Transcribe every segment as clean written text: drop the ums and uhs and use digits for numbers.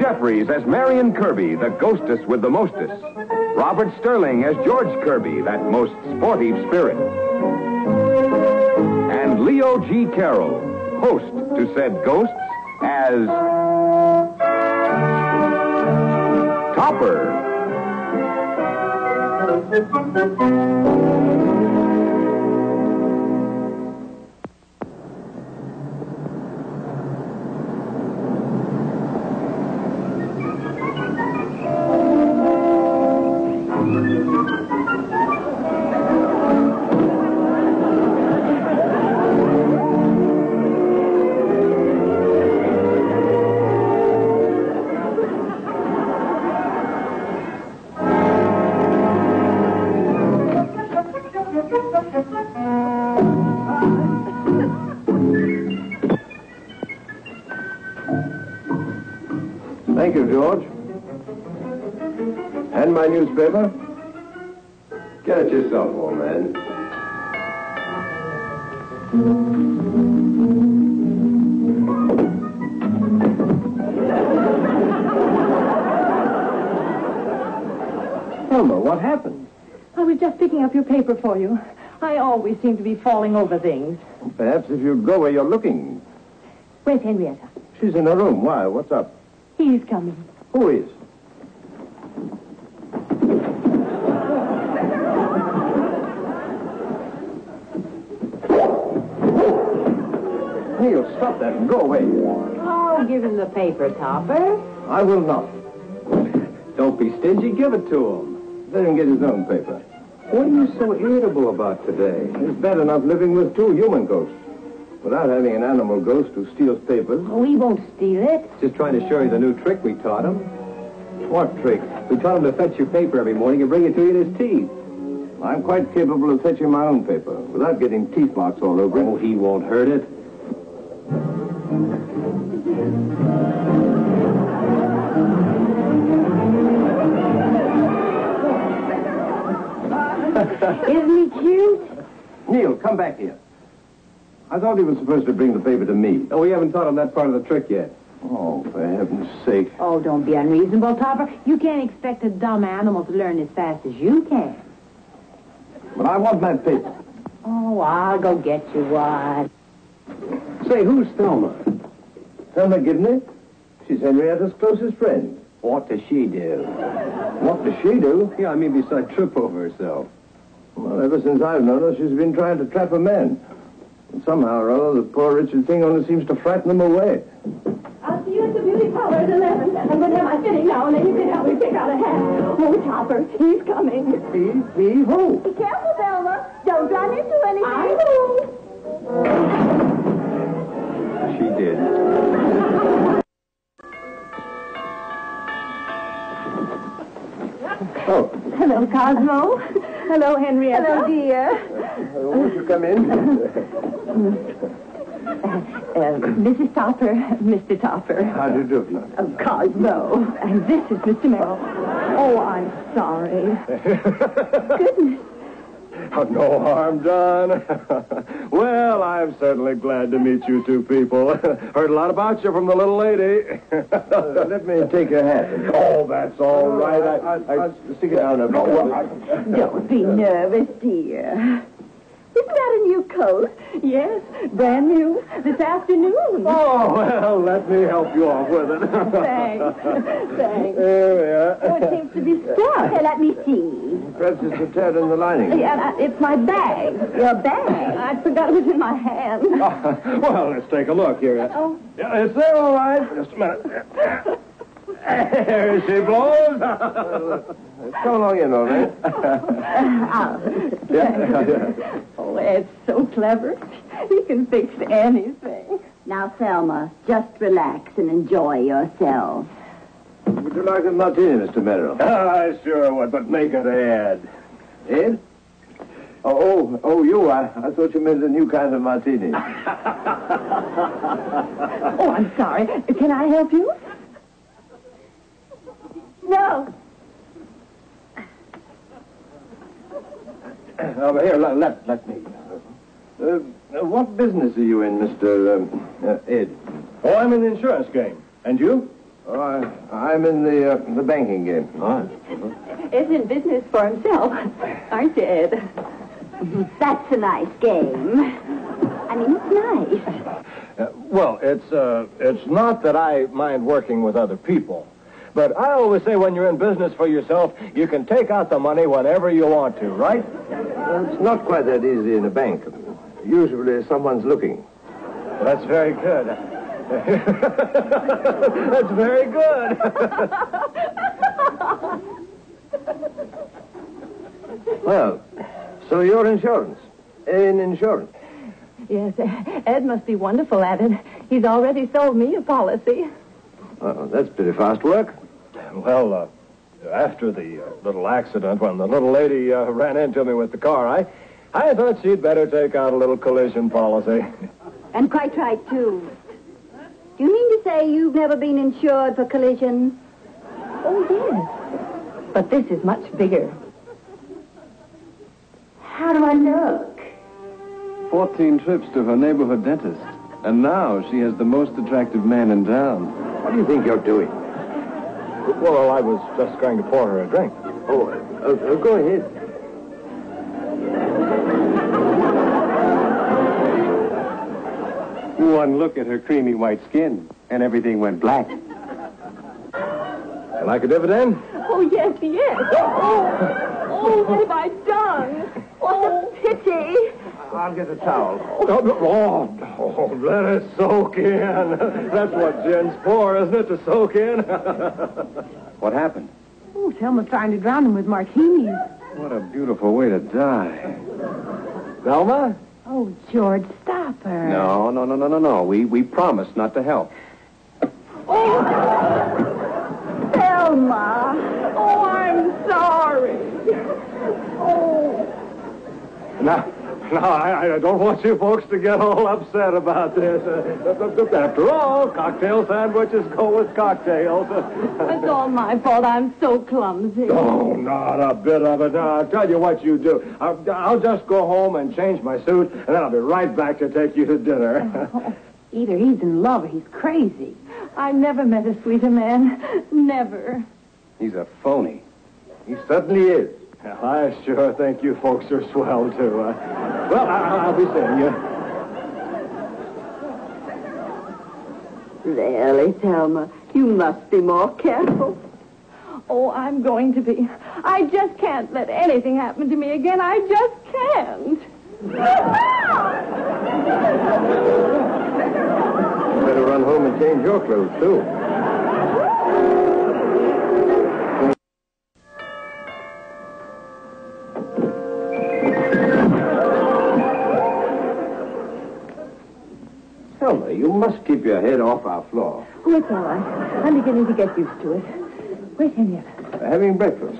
Jeffries as Marion Kirby, the ghostess with the mostest. Robert Sterling as George Kirby, that most sportive spirit. And Leo G. Carroll, host to said ghosts, as Topper. Thank you, George. And my newspaper? Get it yourself, old man. Thelma, what happened? I was just picking up your paper for you. I always seem to be falling over things. Perhaps if you'd go where you're looking. Where's Henrietta? She's in her room. Why? What's up? He's coming. Who is? Neil, stop that and go away. Oh, give him the paper, Topper. I will not. Don't be stingy. Give it to him. Let him get his own paper. What are you so irritable about today? It's bad enough living with two human ghosts. Without having an animal ghost who steals papers. Oh, he won't steal it. Just trying to show you the new trick we taught him. What trick? We taught him to fetch your paper every morning and bring it to you in his teeth. I'm quite capable of fetching my own paper without getting teeth marks all over it. Oh, he won't hurt it. Isn't he cute? Neil, come back here. I thought he was supposed to bring the paper to me. Oh, we haven't taught him that part of the trick yet. Oh, for heaven's sake. Oh, don't be unreasonable, Topper. You can't expect a dumb animal to learn as fast as you can. But I want my paper. Oh, I'll go get you one. Say, who's Thelma? Thelma Gibney? She's Henrietta's closest friend. What does she do? What does she do? Yeah, I mean besides trip over herself. Well, ever since I've known her, she's been trying to trap a man. And somehow or other, the poor wretched thing only seems to frighten him away. I'll see you at the beauty parlor at 11. I'm going to have my fitting now, and then you can help me pick out a hat. Oh, Topper, he's coming. He who? Be careful, Velma. Don't run into anything. I will. She did. Oh. Hello, Cosmo. Hello, Henrietta. Hello, dear. Won't you come in? Mrs. Topper, Mr. Topper. How do you do? Oh, Cosmo. And this is Mr. Merrill. Oh, I'm sorry. Goodness. Oh, no harm done. Well, I'm certainly glad to meet you two people. Heard a lot about you from the little lady. Let me take your hat. Oh, that's all right. I stick it down a bit. Don't be nervous, dear. Isn't that a new coat? Yes, brand new. This afternoon. Oh, well, let me help you off with it. Thanks. Thanks. There we are. Oh, it seems to be stuck. Hey, let me see. Perhaps it's a tear in the lining. Yeah, it's my bag. Your bag. I forgot it was in my hand. Well, let's take a look here. Oh. Yeah, it's there, all right. Just a minute. There she blows. Come along in, old man. Yeah. Oh, Ed's so clever. He can fix anything. Now, Thelma, just relax and enjoy yourself. Would you like a martini, Mr. Merrill? I sure would, but make it Ed. Ed? Oh, you. I thought you meant a new kind of martini. Oh, I'm sorry. Can I help you? No. Here, let me. What business are you in, Mr. Ed? Oh, I'm in the insurance game. And you? I'm in the banking game. Ed's in business for himself. Aren't you, Ed? That's a nice game. I mean, it's nice. Well, it's not that I mind working with other people. But I always say when you're in business for yourself, you can take out the money whenever you want to, right? It's not quite that easy in a bank. Usually someone's looking. That's very good. That's very good. Well, so you're insurance. In insurance. Yes, Ed must be wonderful at it. He's already sold me a policy. That's pretty fast work. Well, after the little accident, when the little lady ran into me with the car, I thought she'd better take out a little collision policy. And quite right, too. Do you mean to say you've never been insured for collision? Oh, yes. But this is much bigger. How do I look? 14 trips to her neighborhood dentist. And now she has the most attractive man in town. What do you think you're doing? Well, I was just going to pour her a drink. Oh, go ahead. One look at her creamy white skin, and everything went black. You like a dividend? Oh, yes, yes. Oh, what have I done? What a pity. I'll get a towel. Oh, let it soak in. That's what gin's for, isn't it, to soak in? What happened? Oh, Thelma's trying to drown him with martinis. What a beautiful way to die. Velma? Oh, George, stop her. No. We promised not to help. Thelma. Oh, I'm sorry. Oh. Now, I don't want you folks to get all upset about this. After all, cocktail sandwiches go with cocktails. It's all my fault. I'm so clumsy. Oh, not a bit of it. Now, I'll tell you what you do. I'll just go home and change my suit, and then I'll be right back to take you to dinner. Either he's in love or he's crazy. I never met a sweeter man. Never. He's a phony. He certainly is. I sure think you folks are swell, too. Well, I'll be seeing you. Really, Thelma, you must be more careful. Oh, I'm going to be. I just can't let anything happen to me again. I just can't. You better run home and change your clothes, too. Thelma, you must keep your head off our floor. Oh, it's all right. I'm beginning to get used to it. Where's Henrietta? Having breakfast.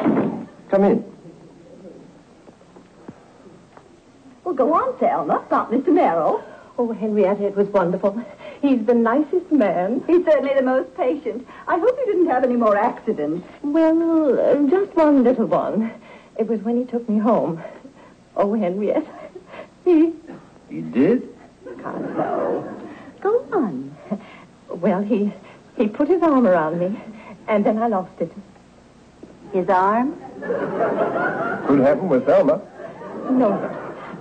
Come in. Well, go on, Thelma. Not Mr. Merrill. Oh, Henrietta, it was wonderful. He's the nicest man. He's certainly the most patient. I hope you didn't have any more accidents. Well, just one little one. It was when he took me home. Oh, Henrietta. He did? Carlo. Go on. Well, he put his arm around me, and then I lost it. His arm? Could happen with Thelma. No,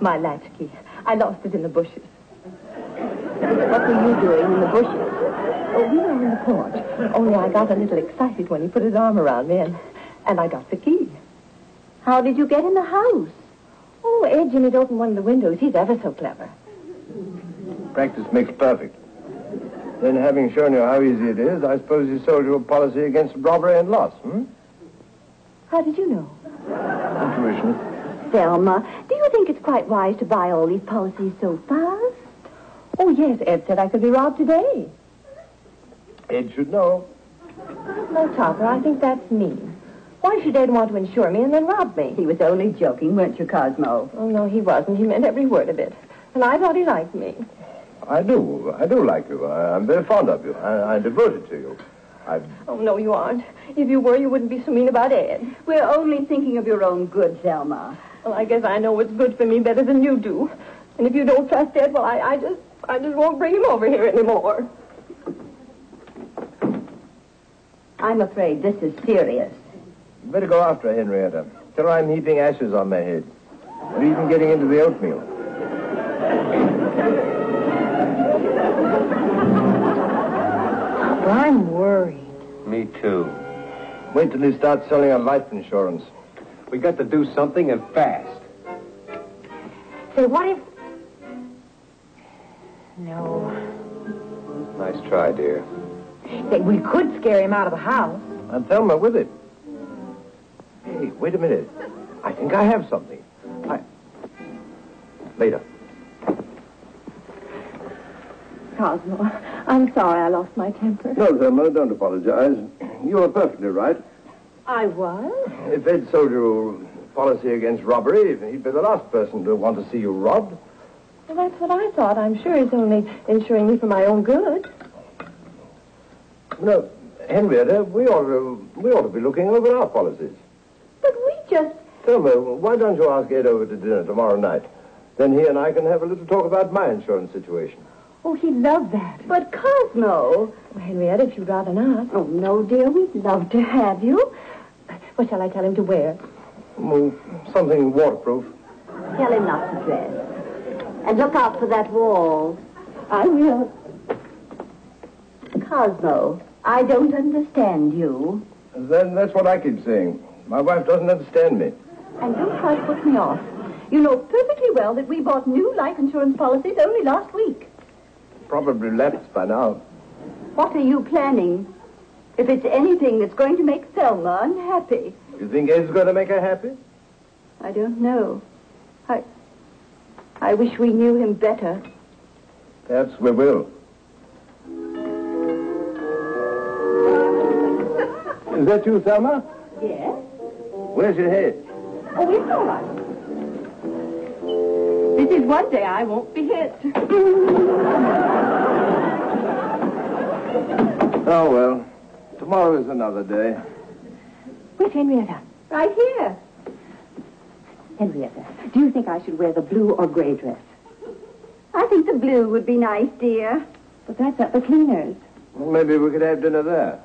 my latchkey. I lost it in the bushes. What were you doing in the bushes? Oh, we were in the porch. Only I got a little excited when he put his arm around me, and I got the key. How did you get in the house? Oh, Ed Jimmy'd opened one of the windows. He's ever so clever. Practice makes perfect. Then, having shown you how easy it is, I suppose he sold you a policy against robbery and loss, How did you know? Intuition. Thelma, do you think it's quite wise to buy all these policies so fast? Oh, yes, Ed said I could be robbed today. Ed should know. No, Topper, I think that's mean. Why should Ed want to insure me and then rob me? He was only joking, weren't you, Cosmo? Oh, no, he wasn't. He meant every word of it. And I thought he liked me. I do like you. I'm very fond of you. I'm devoted to you. Oh, no, you aren't. If you were, you wouldn't be so mean about Ed. We're only thinking of your own good, Thelma. Well, I guess I know what's good for me better than you do. And if you don't trust Ed, well, I just... I just won't bring him over here anymore. I'm afraid this is serious. You better go after her, Henrietta. Tell her I'm heaping ashes on my head. Or even getting into the oatmeal. I'm worried. Me too. Wait till he starts selling our life insurance. We got to do something and fast. Say, what if... No. Nice try, dear. Say, we could scare him out of the house. And Thelma with it. Hey, wait a minute. I think I have something. Later. Cosmo, I'm sorry I lost my temper. No, Thelma, don't apologize. You were perfectly right. I was? If Ed sold you a policy against robbery, he'd be the last person to want to see you robbed. Well, that's what I thought. I'm sure he's only insuring me for my own good. No, Henrietta, we ought to be looking over our policies. But we just... Thelma, why don't you ask Ed over to dinner tomorrow night? Then he and I can have a little talk about my insurance situation. Oh, he'd love that. But Cosmo... Well, Henrietta, if you'd rather not. Oh, no, dear, we'd love to have you. What shall I tell him to wear? Something waterproof. Tell him not to dress. And look out for that wall. I will. Cosmo, I don't understand you. Then that's what I keep saying. My wife doesn't understand me. And don't try to put me off. You know perfectly well that we bought new life insurance policies only last week. Probably lapsed by now. What are you planning? If it's anything that's going to make Thelma unhappy. You think Ed's going to make her happy? I don't know. I wish we knew him better. Perhaps we will. Is that you, Thelma? Yes? Where's your head? Oh, it's all right. This is one day I won't be hit. Oh, well. Tomorrow is another day. Where's Henrietta? Right here. Henrietta, do you think I should wear the blue or gray dress? I think the blue would be nice, dear. But that's at the cleaners. Well, maybe we could have dinner there.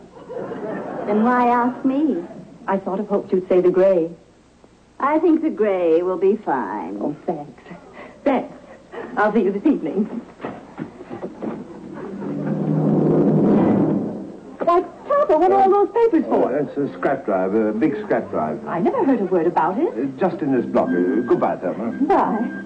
Then why ask me? I sort of hoped you'd say the gray. I think the gray will be fine. Oh, thanks. Thanks. I'll see you this evening. Why, Papa, what are all those papers for? That's a scrap drive, a big scrap drive. I never heard a word about it. Just in this block. Goodbye, Thelma. Bye.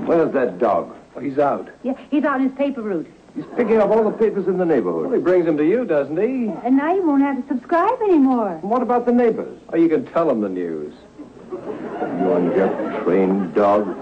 Where's that dog? Oh, he's out. Yeah, he's on his paper route. He's picking up all the papers in the neighborhood. Well, he brings them to you, doesn't he? And now you won't have to subscribe anymore. What about the neighbors? Oh, you can tell them the news. You and your trained dog.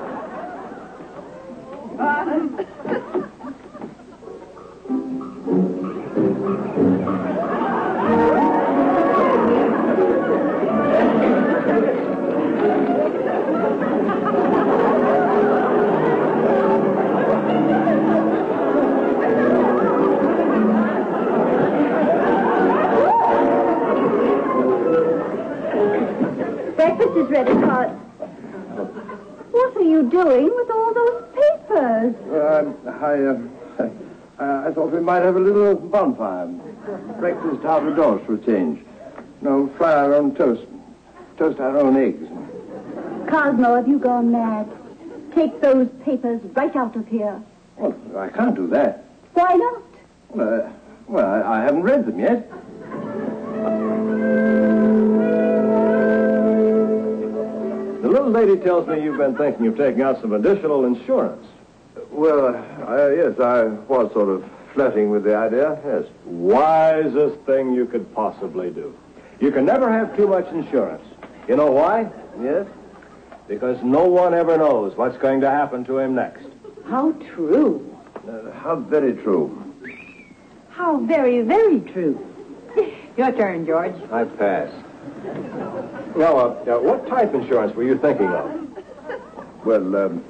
Breakfast is ready, Todd. What are you doing with all those papers? I thought we might have a little bonfire. Breakfast out of doors for a change. No, fry our own toast. Toast our own eggs. Cosmo, have you gone mad? Take those papers right out of here. Well, I can't do that. Why not? Well, I haven't read them yet. The little lady tells me you've been thinking of taking out some additional insurance. Well, yes, I was sort of flirting with the idea, yes. Wisest thing you could possibly do. You can never have too much insurance. You know why? Yes? Because no one ever knows what's going to happen to him next. How true. How very true. How very, very true. Your turn, George. I pass. Now, what type insurance were you thinking of? Well,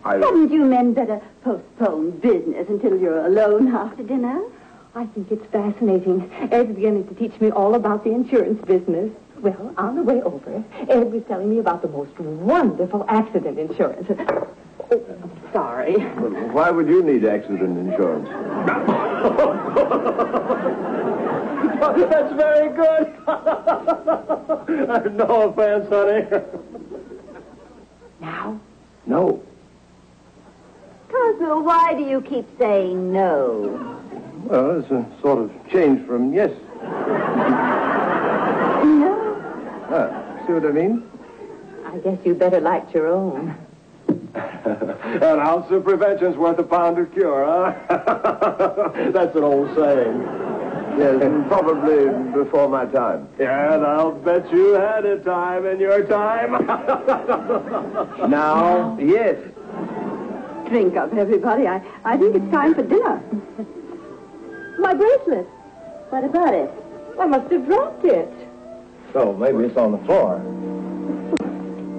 Hadn't you men better postpone business until you're alone after dinner? I think it's fascinating. Ed's beginning to teach me all about the insurance business. Well, on the way over, Ed was telling me about the most wonderful accident insurance. Oh, I'm sorry. Well, why would you need accident insurance? That's very good. No offense, honey. Now? No. Cosmo, why do you keep saying no? Well, it's a sort of change from yes. No? See what I mean? I guess you better like your own. An ounce of prevention's worth a pound of cure, huh? That's an old saying. Yes, probably before my time. Yeah, and I'll bet you had a time in your time. Now, yes. Drink up, everybody. I think it's time for dinner. My bracelet. What about it? I must have dropped it. So, maybe it's on the floor.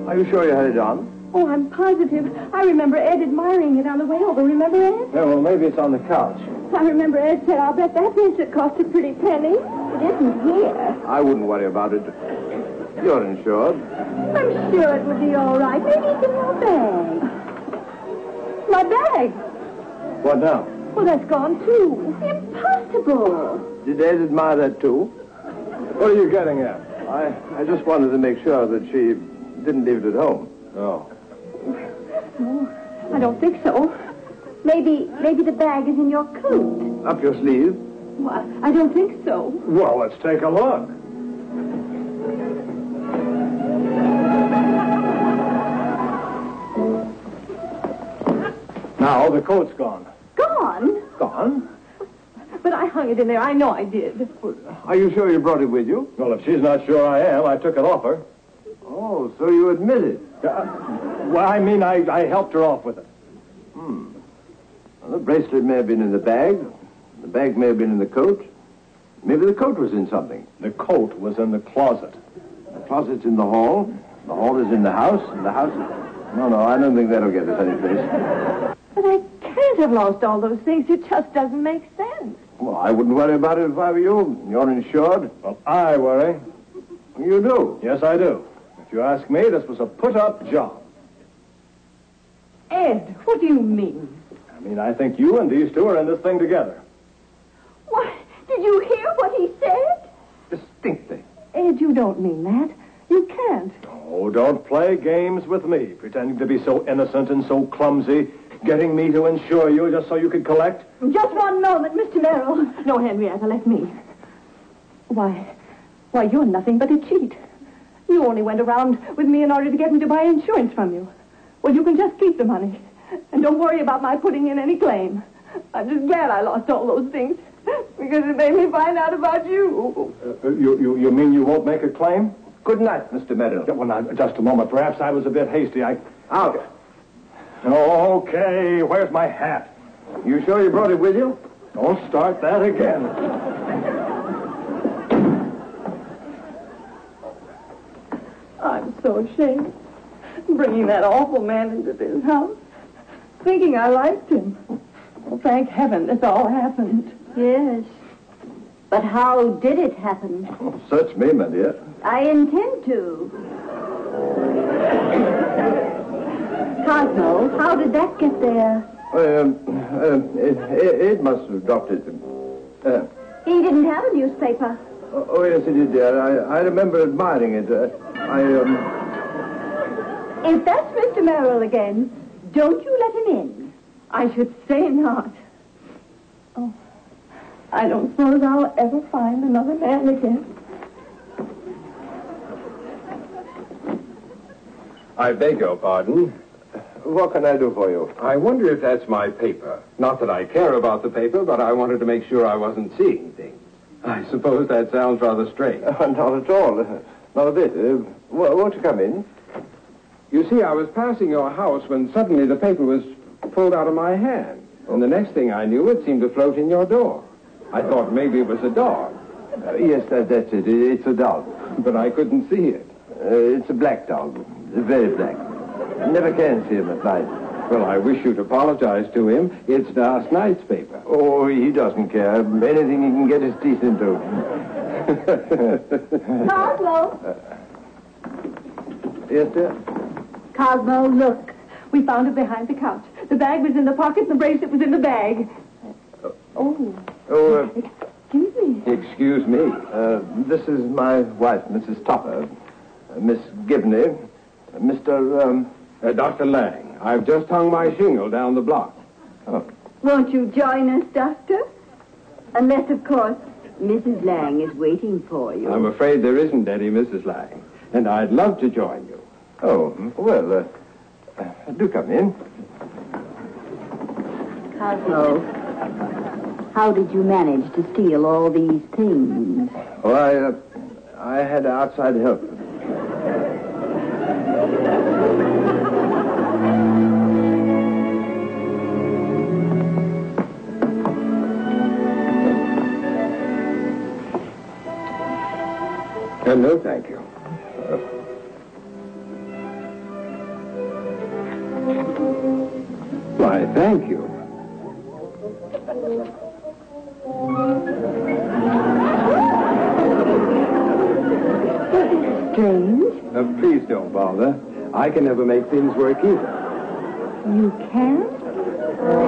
Are you sure you had it on? Oh, I'm positive. I remember Ed admiring it on the way over. Remember, Ed? Yeah, well, maybe it's on the couch. I remember Ed said, I'll bet that bracelet cost a pretty penny. It isn't here. I wouldn't worry about it. You're insured. I'm sure it would be all right. Maybe it's in your bag. My bag? What now? Well, that's gone, too. Impossible. Did Ed admire that, too? What are you getting at? I just wanted to make sure that she didn't leave it at home. Oh. No, I don't think so. Maybe the bag is in your coat. Up your sleeve? Well, I don't think so. Well, let's take a look. Now, the coat's gone. Gone? Gone? But I hung it in there. I know I did. Are you sure you brought it with you? Well, if she's not sure I am, I took it off her. Oh, so you admit it? Well, I mean, I helped her off with it. Well, the bracelet may have been in the bag. The bag may have been in the coat. Maybe the coat was in something. The coat was in the closet. The closet's in the hall. The hall is in the house. And the house is... No, I don't think that'll get us any place. But I can't have lost all those things. It just doesn't make sense. Well, I wouldn't worry about it if I were you. You're insured. Well, I worry. You do. Yes, I do. If you ask me, this was a put-up job. Ed, what do you mean? I mean, I think you and these two are in this thing together. What? Did you hear what he said? Distinctly. Ed, you don't mean that. You can't. Oh, don't play games with me, pretending to be so innocent and so clumsy, getting me to insure you just so you could collect. Just one moment, Mr. Merrill. No, Henrietta, let me. Why, you're nothing but a cheat. You only went around with me in order to get me to buy insurance from you. Well, you can just keep the money. And don't worry about my putting in any claim. I'm just glad I lost all those things. Because it made me find out about you. You mean you won't make a claim? Good night, Mr. Merrill. Yeah, well, now, just a moment. Perhaps I was a bit hasty. Out. Okay, where's my hat? You sure you brought it with you? Don't start that again. I'm so ashamed. Bringing that awful man into this house. Thinking I liked him. Well, thank heaven this all happened. Yes. But how did it happen? Oh, search me, my dear. I intend to. Cosmo, how did that get there? It must have dropped it. He didn't have a newspaper. Oh, yes, it did, dear. I remember admiring it. If that's Mr. Merrill again, don't you let him in. I should say not. Oh, I don't suppose I'll ever find another man again. I beg your pardon. What can I do for you? I wonder if that's my paper. Not that I care about the paper, but I wanted to make sure I wasn't seeing things. I suppose that sounds rather strange. Not at all. Not a bit. Won't you come in? You see, I was passing your house when suddenly the paper was pulled out of my hand. And the next thing I knew, it seemed to float in your door. I thought maybe it was a dog. Yes, that's it. It's a dog. But I couldn't see it. It's a black dog. Very black. Never can see him at night. Well, I wish you'd apologize to him. It's last night's paper. Oh, he doesn't care. Anything he can get his teeth into. Cosmo! Yes, dear? Cosmo, look. We found it behind the couch. The bag was in the pocket, and the bracelet was in the bag. Oh, Excuse me. Excuse me. this is my wife, Mrs. Topper. Miss Gibney. Mr., Dr. Lang, I've just hung my shingle down the block. Won't you join us, Doctor? Unless, of course, Mrs. Lang is waiting for you. I'm afraid there isn't any Mrs. Lang, and I'd love to join you. Oh, well, do come in. Cosmo, how did you manage to steal all these things? Oh, I had outside help. No, thank you. Why, thank you. Strange. Please don't bother. I can never make things work either. You can?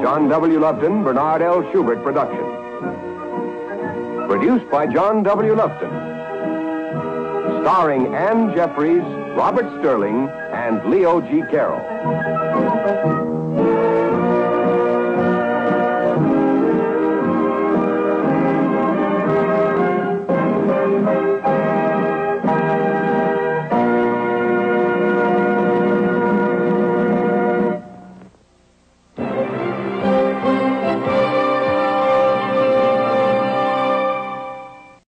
John W. Lupton, Bernard L. Schubert production. Produced by John W. Lupton. Starring Ann Jeffries, Robert Sterling, and Leo G. Carroll.